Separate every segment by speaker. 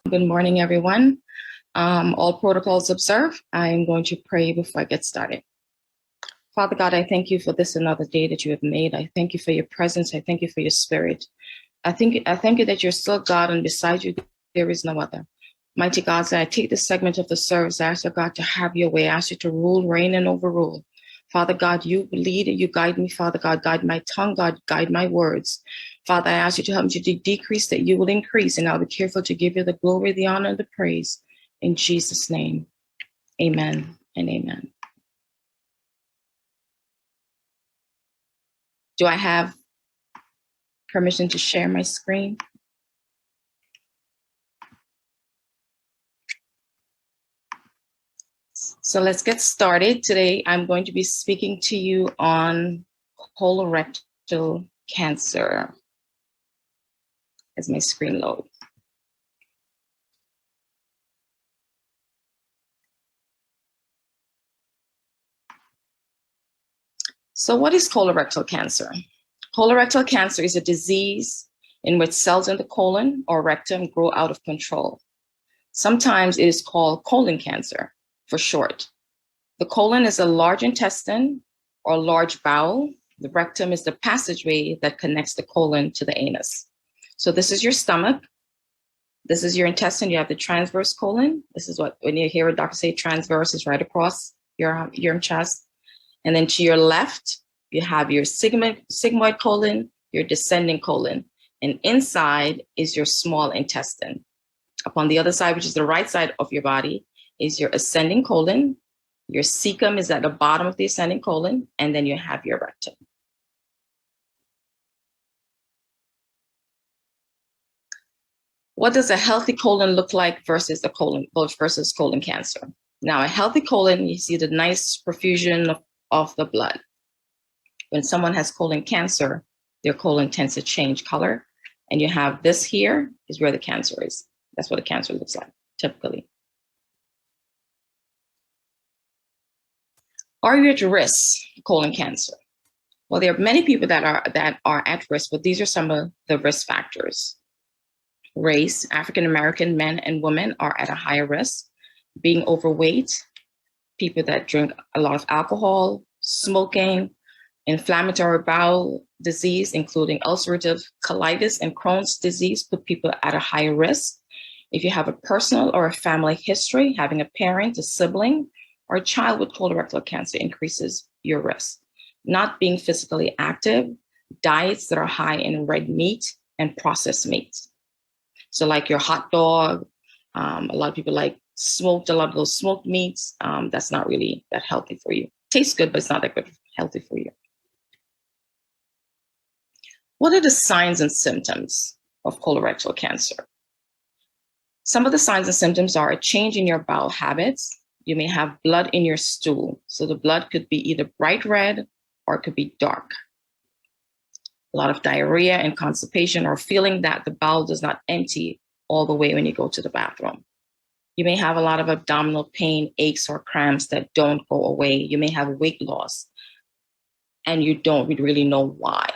Speaker 1: Good morning, everyone. All protocols observed. I am going to pray before I get started. Father God, I thank you for this another day that you have made. I thank you for your presence. I thank you for your spirit. I thank you that you're still God, and beside you there is no other. Mighty God, as I take this segment of the service, I ask you, God, to have your way. I ask you to rule, reign, and overrule. Father God, you lead, you guide me. Father God, guide my tongue. God, guide my words. Father, I ask you to help me to decrease, that you will increase, and I'll be careful to give you the glory, the honor, and the praise. In Jesus' name, amen and amen. Do I have permission to share my screen? So let's get started. Today, I'm going to be speaking to you on colorectal cancer. As my screen loads. So what is colorectal cancer? Colorectal cancer is a disease in which cells in the colon or rectum grow out of control. Sometimes it is called colon cancer for short. The colon is a large intestine or large bowel. The rectum is the passageway that connects the colon to the anus. So this is your stomach. This is your intestine. You have the transverse colon. This is what, when you hear a doctor say transverse, is right across your chest. And then to your left, you have your sigmoid colon, your descending colon. And inside is your small intestine. Upon the other side, which is the right side of your body, is your ascending colon. Your cecum is at the bottom of the ascending colon, and then you have your rectum. What does a healthy colon look like versus colon cancer? Now, a healthy colon, you see the nice perfusion of the blood. When someone has colon cancer, their colon tends to change color. And you have this here is where the cancer is. That's what a cancer looks like, typically. Are you at risk for colon cancer? Well, there are many people that are at risk, but these are some of the risk factors. Race, African-American men and women are at a higher risk. Being overweight, people that drink a lot of alcohol, smoking, inflammatory bowel disease, including ulcerative colitis and Crohn's disease, put people at a higher risk. If you have a personal or a family history, having a parent, a sibling, or a child with colorectal cancer increases your risk. Not being physically active, diets that are high in red meat and processed meats. So like your hot dog, a lot of people like smoked, a lot of those smoked meats. That's not really that healthy for you. Tastes good, but it's not that good, healthy for you. What are the signs and symptoms of colorectal cancer? Some of the signs and symptoms are a change in your bowel habits. You may have blood in your stool. So the blood could be either bright red or it could be dark. A lot of diarrhea and constipation, or feeling that the bowel does not empty all the way when you go to the bathroom. You may have a lot of abdominal pain, aches, or cramps that don't go away. You may have weight loss, and you don't really know why.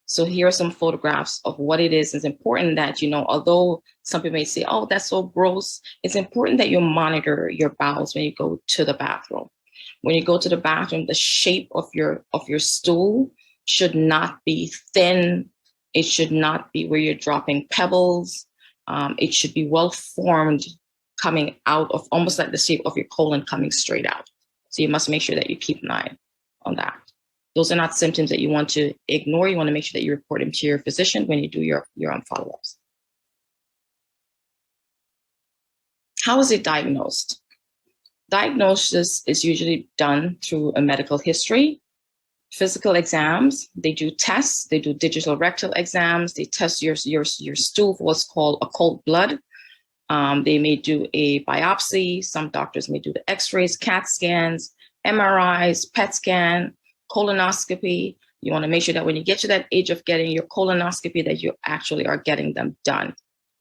Speaker 1: So here are some photographs of what it is. It's important that, although some people may say, oh, that's so gross, it's important that you monitor your bowels when you go to the bathroom. When you go to the bathroom, the shape of your stool should not be thin. It should not be where you're dropping pebbles. It should be well formed, coming out of almost like the shape of your colon coming straight out. So you must make sure that you keep an eye on that. Those are not symptoms that you want to ignore. You want to make sure that you report them to your physician when you do your follow-ups. How is it diagnosed? Diagnosis is usually done through a medical history, physical exams. They do tests. They do digital rectal exams. They test your stool for what's called occult blood. They may do a biopsy. Some doctors may do the x-rays, CAT scans, MRIs, PET scan, colonoscopy. You want to make sure that when you get to that age of getting your colonoscopy, that you actually are getting them done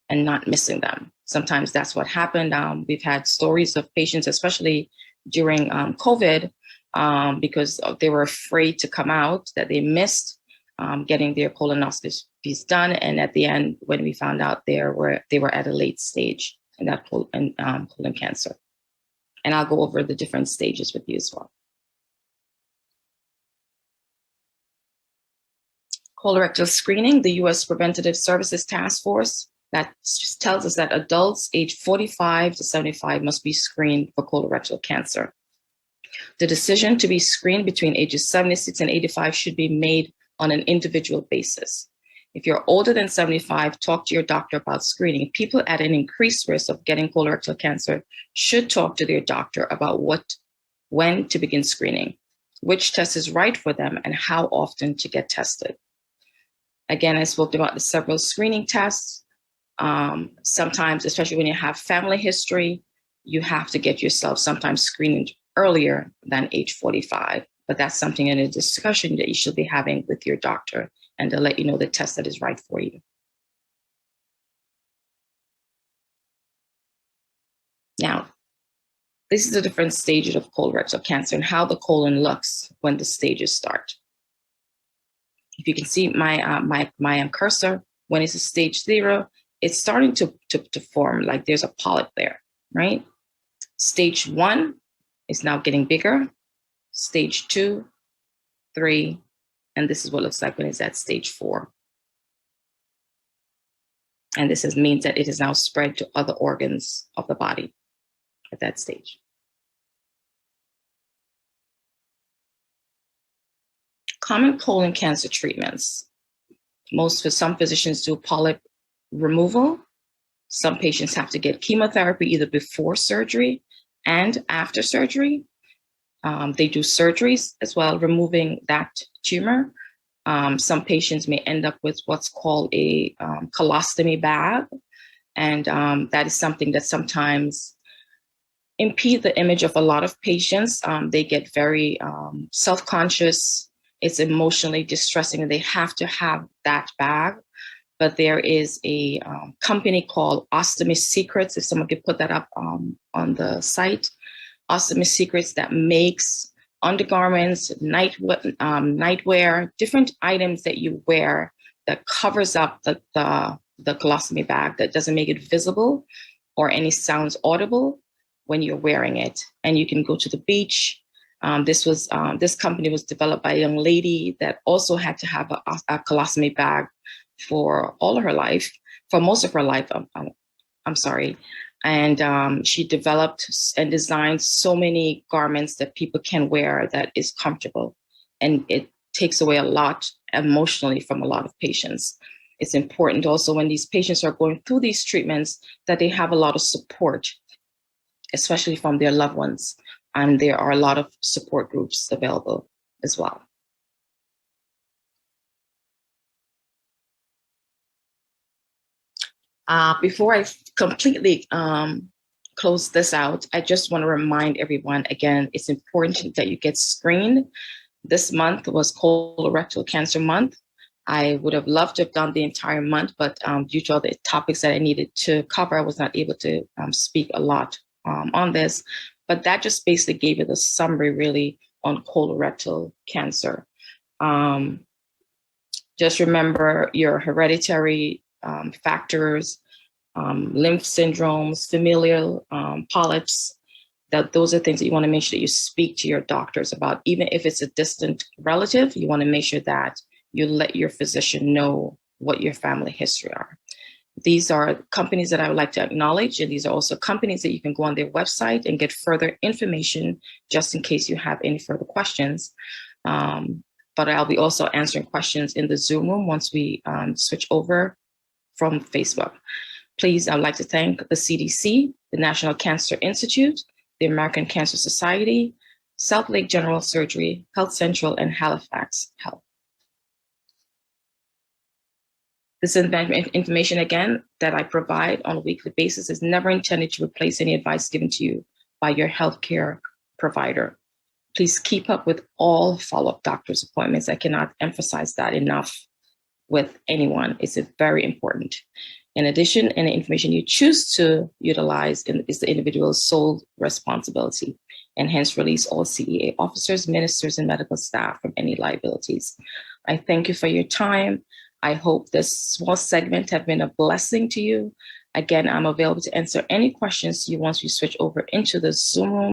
Speaker 1: and not missing them. Sometimes that's what happened. We've had stories of patients, especially during COVID, because they were afraid to come out, that they missed getting their colonoscopies done. And at the end, when we found out they were at a late stage in that colon cancer. And I'll go over the different stages with you as well. Colorectal screening, the U.S. Preventative Services Task Force, that just tells us that adults aged 45 to 75 must be screened for colorectal cancer. The decision to be screened between ages 76 and 85 should be made on an individual basis. If you're older than 75, talk to your doctor about screening. People at an increased risk of getting colorectal cancer should talk to their doctor about when to begin screening, which test is right for them, and how often to get tested. Again, I spoke about the several screening tests. Sometimes, especially when you have family history, you have to get yourself sometimes screened earlier than age 45. But that's something in a discussion that you should be having with your doctor, and to let you know the test that is right for you. Now, this is the different stages of colorectal cancer and how the colon looks when the stages start. If you can see my cursor, when it's a stage 0, it's starting to form like there's a polyp there, right? Stage 1 is now getting bigger. Stage 2, 3, and this is what it looks like when it's at stage 4. And this means that it is now spread to other organs of the body at that stage. Common colon cancer treatments. For some physicians do polyp removal. Some patients have to get chemotherapy either before surgery and after surgery. They do surgeries as well, removing that tumor. Some patients may end up with what's called a colostomy bag. And that is something that sometimes impedes the image of a lot of patients. They get very self-conscious. It's emotionally distressing, and they have to have that bag. But there is a company called Ostomy Secrets, if someone could put that up on the site. Ostomy Secrets, that makes undergarments, nightwear, different items that you wear that covers up the colostomy bag, that doesn't make it visible or any sounds audible when you're wearing it. And you can go to the beach. This company was developed by a young lady that also had to have a colostomy bag for all of her life, for most of her life. I'm sorry. And she developed and designed so many garments that people can wear that is comfortable. And it takes away a lot emotionally from a lot of patients. It's important also when these patients are going through these treatments that they have a lot of support, especially from their loved ones. And there are a lot of support groups available as well. Before I completely close this out, I just want to remind everyone again, it's important that you get screened. This month was colorectal cancer month. I would have loved to have done the entire month, but due to all the topics that I needed to cover, I was not able to speak a lot on this. But that just basically gave you the summary really on colorectal cancer. Just remember your hereditary factors, lymph syndromes, familial polyps, that those are things that you want to make sure that you speak to your doctors about. Even if it's a distant relative, you want to make sure that you let your physician know what your family history are. These are companies that I would like to acknowledge, and these are also companies that you can go on their website and get further information just in case you have any further questions. But I'll be also answering questions in the Zoom room once we switch over from Facebook. Please, I would like to thank the CDC, the National Cancer Institute, the American Cancer Society, South Lake General Surgery, Health Central, and Halifax Health. This information, again, that I provide on a weekly basis is never intended to replace any advice given to you by your healthcare provider. Please keep up with all follow-up doctor's appointments. I cannot emphasize that enough with anyone. It's very important. In addition, any information you choose to utilize is the individual's sole responsibility, and hence release all CEA officers, ministers, and medical staff from any liabilities. I thank you for your time. I hope this small segment have been a blessing to you. Again, I'm available to answer any questions you once we switch over into the Zoom room.